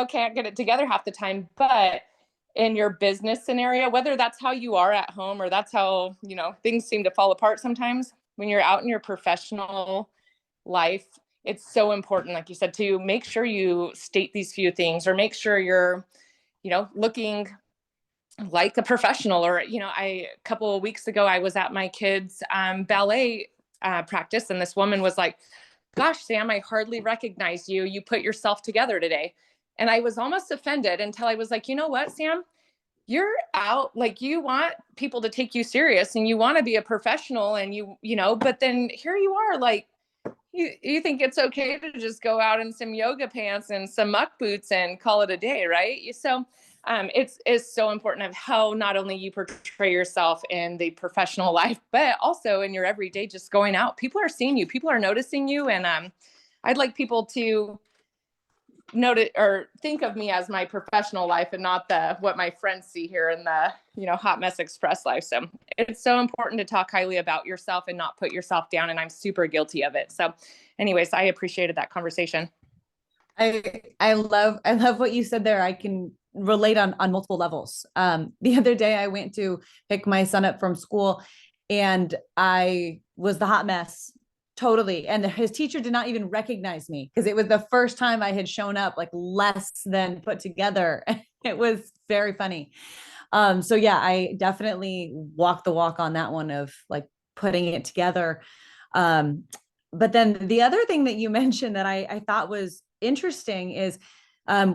E: can't get it together half the time. But in your business scenario, whether that's how you are at home, or that's how, things seem to fall apart sometimes, when you're out in your professional life, it's so important, like you said, to make sure you state these few things, or make sure you're, looking like a professional. Or, a couple of weeks ago, I was at my kids' ballet practice, and this woman was like, "Gosh, Sam, I hardly recognize you. You put yourself together today." And I was almost offended until I was like, you know what, Sam? You're out, like, you want people to take you serious and you want to be a professional, and but then here you are, like, you think it's okay to just go out in some yoga pants and some muck boots and call it a day, right? So it's so important of how not only you portray yourself in the professional life, but also in your everyday, just going out. People are seeing you, people are noticing you. And I'd like people to note it, or think of me as my professional life, and not what my friends see here in the Hot Mess Express life. So it's so important to talk highly about yourself and not put yourself down, and I'm super guilty of it. So anyways, I appreciated that conversation.
C: I love what you said there. I can relate on multiple levels. The other day I went to pick my son up from school, and I was the hot mess. Totally. And his teacher did not even recognize me, because it was the first time I had shown up like less than put together. It was very funny. So yeah, I definitely walk the walk on that one of like putting it together. But then the other thing that you mentioned that I thought was interesting is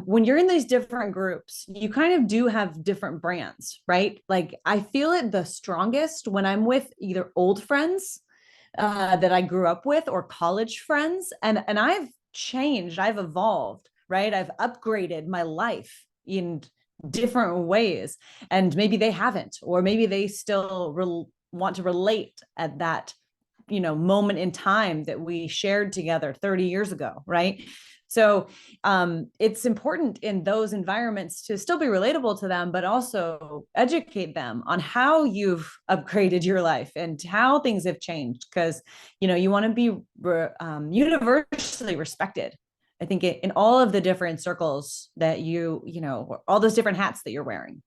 C: when you're in these different groups, you kind of do have different brands, right? Like I feel it the strongest when I'm with either old friends that I grew up with, or college friends. And I've changed, I've evolved, right? I've upgraded my life in different ways. And maybe they haven't, or maybe they still want to relate at that, moment in time that we shared together 30 years ago, right? So it's important in those environments to still be relatable to them, but also educate them on how you've upgraded your life and how things have changed. Because, you want to be universally respected. I think in all of the different circles that all those different hats that you're wearing.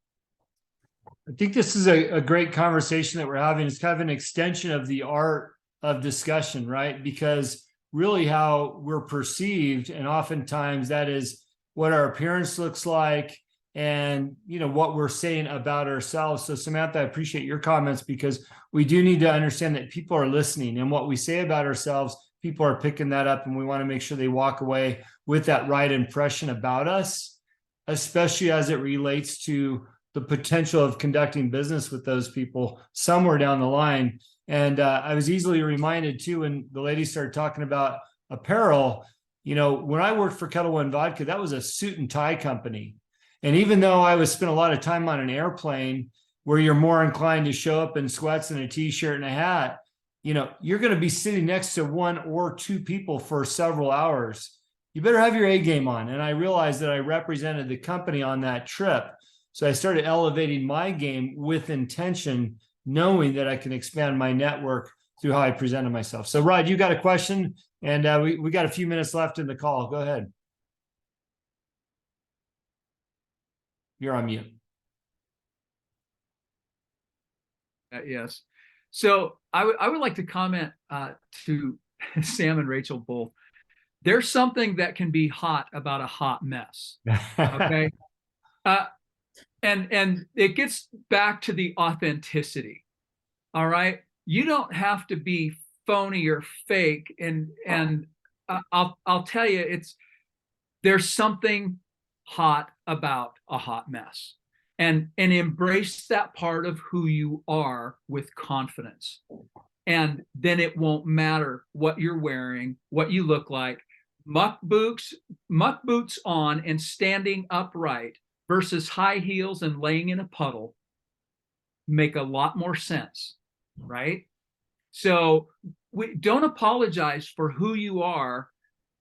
A: I think this is a great conversation that we're having. It's kind of an extension of the art of discussion, right? Because really how we're perceived, and oftentimes that is what our appearance looks like, and what we're saying about ourselves. So Samantha, I appreciate your comments, because we do need to understand that people are listening, and what we say about ourselves, people are picking that up, and we want to make sure they walk away with that right impression about us, especially as it relates to the potential of conducting business with those people somewhere down the line. And I was easily reminded too, when the lady started talking about apparel, when I worked for Kettle One Vodka, that was a suit and tie company. And even though I was spent a lot of time on an airplane where you're more inclined to show up in sweats and a t-shirt and a hat, you're going to be sitting next to one or two people for several hours. You better have your A game on. And I realized that I represented the company on that trip. So I started elevating my game with intention, knowing that I can expand my network through how I presented myself. So Rod, you got a question, and we got a few minutes left in the call. Go ahead. You're on mute.
B: Yes. So I would like to comment to Sam and Rachel both. There's something that can be hot about a hot mess. Okay. And it gets back to the authenticity. All right. You don't have to be phony or fake. And I'll tell you, there's something hot about a hot mess, and embrace that part of who you are with confidence. And then it won't matter what you're wearing, what you look like. Muck boots on and standing upright versus high heels and laying in a puddle make a lot more sense, right? So we don't apologize for who you are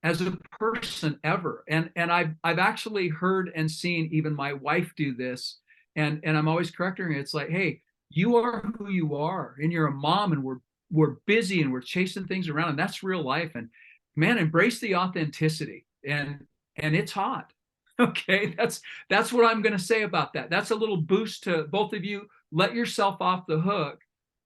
B: as a person ever. And I've actually heard and seen even my wife do this, and I'm always correcting her. It's like, hey, you are who you are, and you're a mom, and we're busy and we're chasing things around, and that's real life. And man, embrace the authenticity, and it's hot. Okay, that's what I'm going to say about that. That's a little boost to both of you. Let yourself off the hook,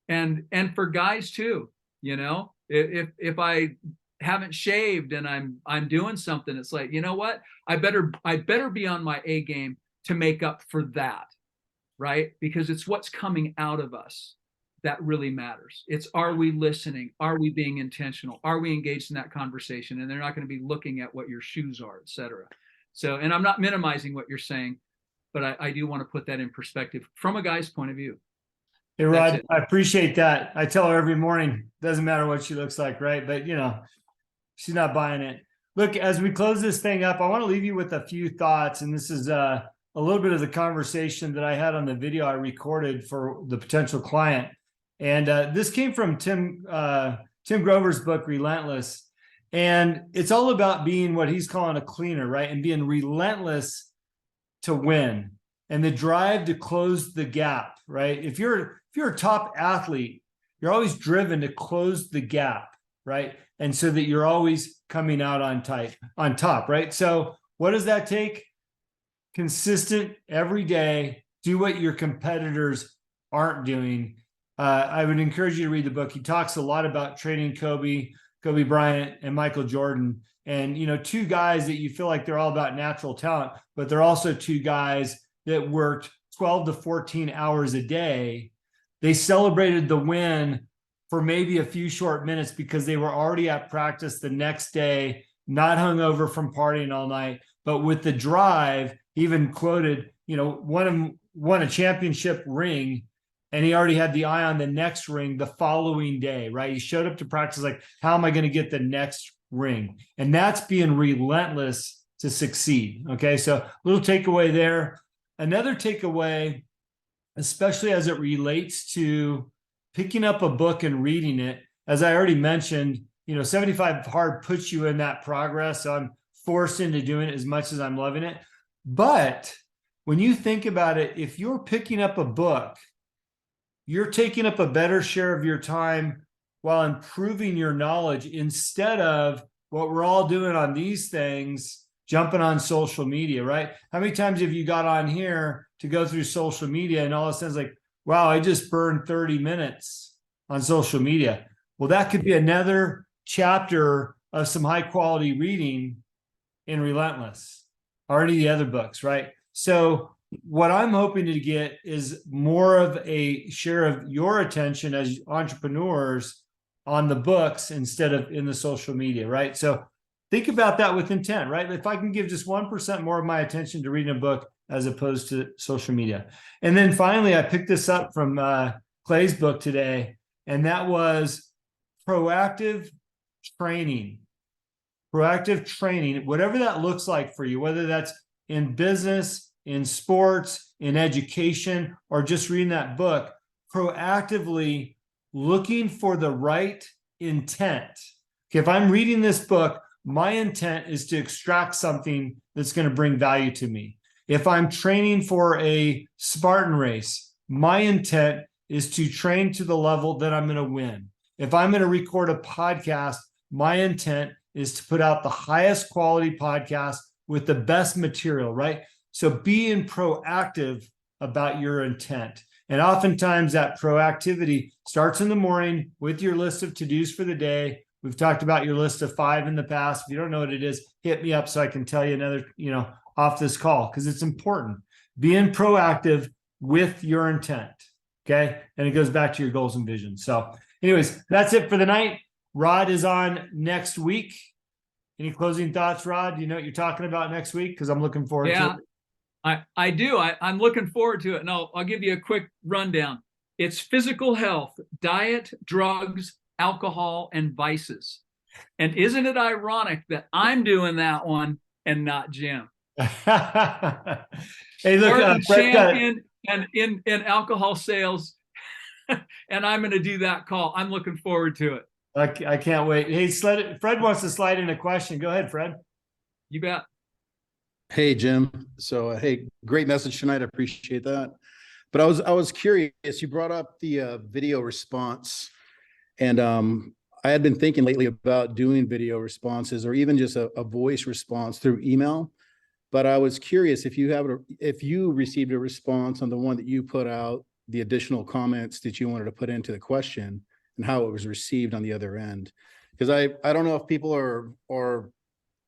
B: and for guys too. If I haven't shaved and I'm doing something, it's like, you know what? I better be on my A game to make up for that, right? Because it's what's coming out of us that really matters. It's, are we listening? Are we being intentional? Are we engaged in that conversation? And they're not going to be looking at what your shoes are, et cetera. So, and I'm not minimizing what you're saying, but I do want to put that in perspective from a guy's point of view.
A: Hey,
B: That's
A: Rod,
B: it.
A: I appreciate that. I tell her every morning, doesn't matter what she looks like, right? But you know, she's not buying it. Look, as we close this thing up, I want to leave you with a few thoughts. And this is a little bit of the conversation that I had on the video I recorded for the potential client. And this came from Tim Grover's book, Relentless. And it's all about being what he's calling a cleaner, right? And being relentless to win and the drive to close the gap, right? If you're a top athlete, you're always driven to close the gap, right? And so that you're always coming out on top, right? So what does that take? Consistent every day, do what your competitors aren't doing. I would encourage you to read the book. He talks a lot about training Kobe Bryant and Michael Jordan. And, you know, two guys that you feel like they're all about natural talent, but they're also two guys that worked 12 to 14 hours a day. They celebrated the win for maybe a few short minutes because they were already at practice the next day, not hungover from partying all night, but with the drive. Even quoted, you know, won a championship ring, and he already had the eye on the next ring the following day, right? He showed up to practice like, how am I going to get the next ring? And that's being relentless to succeed. Okay, so a little takeaway there. Another takeaway, especially as it relates to picking up a book and reading it, as I already mentioned, you know, 75 hard puts you in that progress. So I'm forced into doing it as much as I'm loving it. But when you think about it, if you're picking up a book, you're taking up a better share of your time while improving your knowledge instead of what we're all doing on these things, jumping on social media, right? How many times have you got on here to go through social media and all of a sudden it's like, wow, I just burned 30 minutes on social media. Well, that could be another chapter of some high quality reading in Relentless or any of the other books, right? So what I'm hoping to get is more of a share of your attention as entrepreneurs on the books instead of in the social media, right? So think about that with intent, right? If I can give just 1% more of my attention to reading a book as opposed to social media. And then finally, I picked this up from Clay's book today, and that was proactive training. Proactive training, whatever that looks like for you, whether that's in business, in sports, in education, or just reading that book, proactively looking for the right intent. Okay, if I'm reading this book, my intent is to extract something that's going to bring value to me. If I'm training for a Spartan race, my intent is to train to the level that I'm going to win. If I'm going to record a podcast, my intent is to put out the highest quality podcast with the best material, right? So being proactive about your intent. And oftentimes that proactivity starts in the morning with your list of to-dos for the day. We've talked about your list of 5 in the past. If you don't know what it is, hit me up so I can tell you another, you know, off this call, because it's important. Being proactive with your intent. Okay. And it goes back to your goals and visions. So anyways, that's it for the night. Rod is on next week. Any closing thoughts, Rod? Do you know what you're talking about next week? Because I'm looking forward to it.
B: I do. I'm looking forward to it. And I'll give you a quick rundown. It's physical health, diet, drugs, alcohol, and vices. And isn't it ironic that I'm doing that one and not Jim?
A: Hey, look,
B: Spartan champion and in alcohol sales. And I'm going to do that call. I'm looking forward to it.
A: I can't wait. Hey, Fred wants to slide in a question. Go ahead, Fred.
B: You bet.
F: Hey, Jim. So, hey, great message tonight. I appreciate that. But I was curious. You brought up the video response, and I had been thinking lately about doing video responses or even just a voice response through email. But I was curious if you received a response on the one that you put out, the additional comments that you wanted to put into the question, and how it was received on the other end. Because I don't know if people are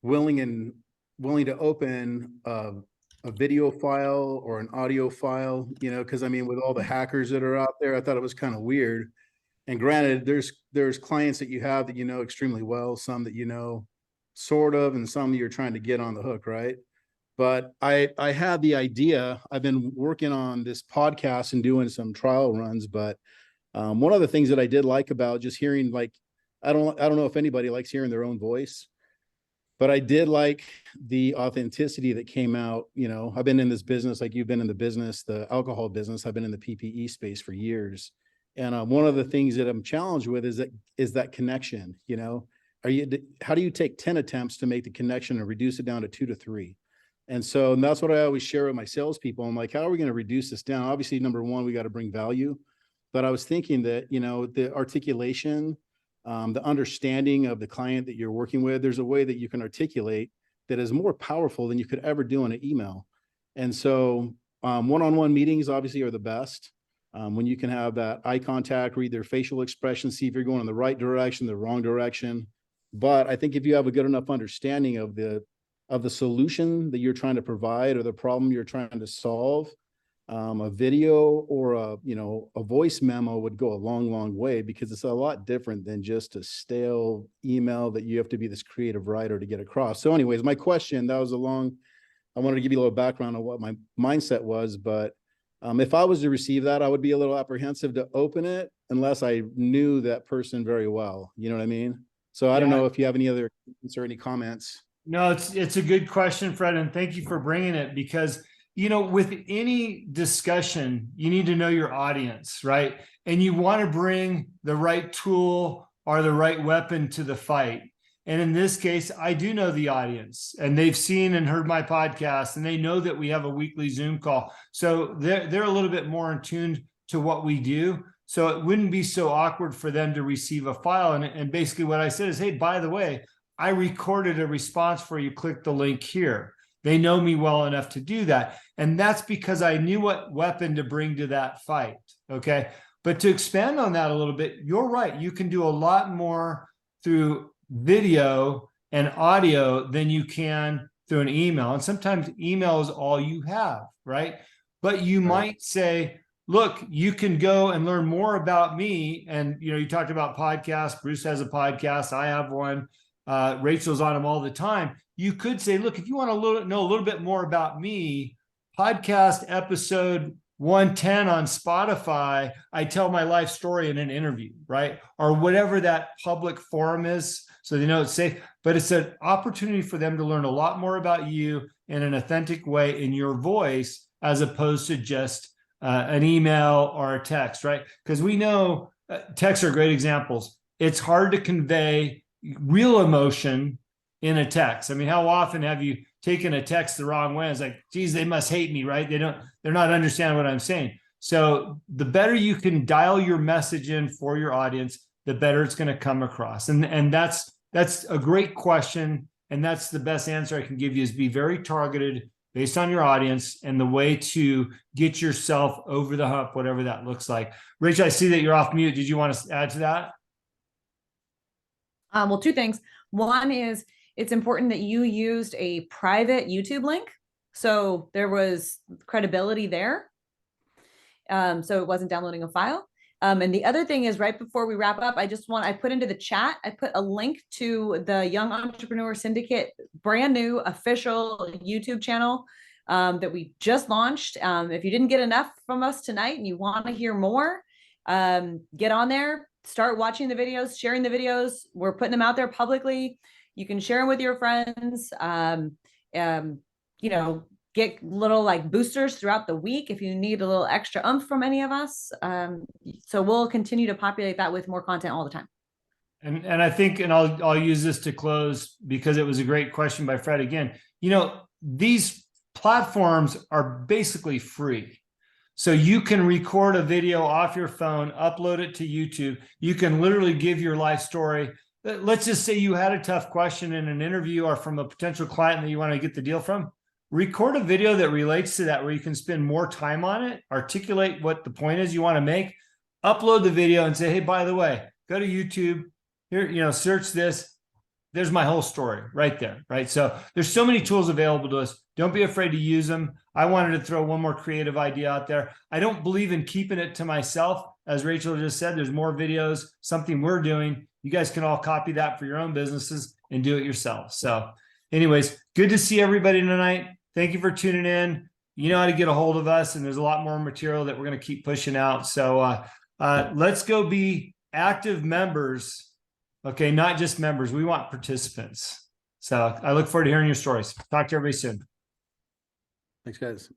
F: willing to open a video file or an audio file, you know, because I mean, with all the hackers that are out there, I thought it was kind of weird. And granted, there's clients that you have that you know extremely well, some that you know sort of, and some that you're trying to get on the hook, right? But I had the idea. I've been working on this podcast and doing some trial runs, but one of the things that I did like about just hearing, like, I don't know if anybody likes hearing their own voice, but I did like the authenticity that came out. You know, I've been in this business, like you've been in the business, the alcohol business. I've been in the PPE space for years. And one of the things that I'm challenged with is that connection, you know, how do you take 10 attempts to make the connection and reduce it down to 2 to 3? And so that's what I always share with my salespeople. I'm like, how are we going to reduce this down? Obviously, number one, we got to bring value. But I was thinking that, you know, the articulation, the understanding of the client that you're working with, there's a way that you can articulate that is more powerful than you could ever do in an email. And so one-on-one meetings obviously are the best. When you can have that eye contact, read their facial expression, see if you're going in the right direction, the wrong direction. But I think if you have a good enough understanding of the solution that you're trying to provide or the problem you're trying to solve, a video or a voice memo would go a long way, because it's a lot different than just a stale email that you have to be this creative writer to get across. So anyways, my question, I wanted to give you a little background on what my mindset was, but if I was to receive that, I would be a little apprehensive to open it unless I knew that person very well. You know what I mean? So I don't know if you have any other or any comments.
A: No, it's a good question, Fred, and thank you for bringing it, because, you know, with any discussion, you need to know your audience, right? And you want to bring the right tool or the right weapon to the fight. And in this case, I do know the audience, and they've seen and heard my podcast, and they know that we have a weekly Zoom call. So they're a little bit more in tune to what we do. So it wouldn't be so awkward for them to receive a file. And basically what I said is, hey, by the way, I recorded a response for you. Click the link here. They know me well enough to do that. And that's because I knew what weapon to bring to that fight. Okay. But to expand on that a little bit, you're right. You can do a lot more through video and audio than you can through an email. And sometimes email is all you have, right? But you might say, look, you can go and learn more about me. And, you know, you talked about podcasts. Bruce has a podcast. I have one. Rachel's on them all the time. You could say, look, if you want to know a little bit more about me, podcast episode 110 on Spotify, I tell my life story in an interview, right? Or whatever that public forum is, so they know it's safe. But it's an opportunity for them to learn a lot more about you in an authentic way in your voice, as opposed to just an email or a text, right? Because we know texts are great examples. It's hard to convey real emotion in a text. I mean, how often have you taken a text the wrong way? It's like, geez, they must hate me, right? They're not understanding what I'm saying. So the better you can dial your message in for your audience, the better it's going to come across. And that's a great question. And that's the best answer I can give you, is be very targeted based on your audience and the way to get yourself over the hump, whatever that looks like. Rachel, I see that you're off mute. Did you want to add to that?
C: Well, two things. One is it's important that you used a private YouTube link, so there was credibility there. So it wasn't downloading a file. And the other thing is, right before we wrap up, I put into the chat, I put a link to the Young Entrepreneur Syndicate brand new official YouTube channel that we just launched. If you didn't get enough from us tonight and you want to hear more, get on there. Start watching the videos, sharing the videos. We're putting them out there publicly. You can share them with your friends. You know, get little like boosters throughout the week if you need a little extra oomph from any of us. So we'll continue to populate that with more content all the time.
A: And I think, and I'll use this to close, because it was a great question by Fred again. You know, these platforms are basically free. So you can record a video off your phone, upload it to YouTube. You can literally give your life story. Let's just say you had a tough question in an interview or from a potential client that you want to get the deal from. Record a video that relates to that, where you can spend more time on it, articulate what the point is you want to make, upload the video and say, hey, by the way, go to YouTube, here, search this. There's my whole story right there, right? So there's so many tools available to us. Don't be afraid to use them. I wanted to throw one more creative idea out there. I don't believe in keeping it to myself. As Rachel just said, there's more videos, something we're doing. You guys can all copy that for your own businesses and do it yourself. So anyways, good to see everybody tonight. Thank you for tuning in. You know how to get a hold of us, and there's a lot more material that we're going to keep pushing out. So let's go be active members. Okay, not just members. We want participants. So I look forward to hearing your stories. Talk to everybody soon.
F: Thanks, guys.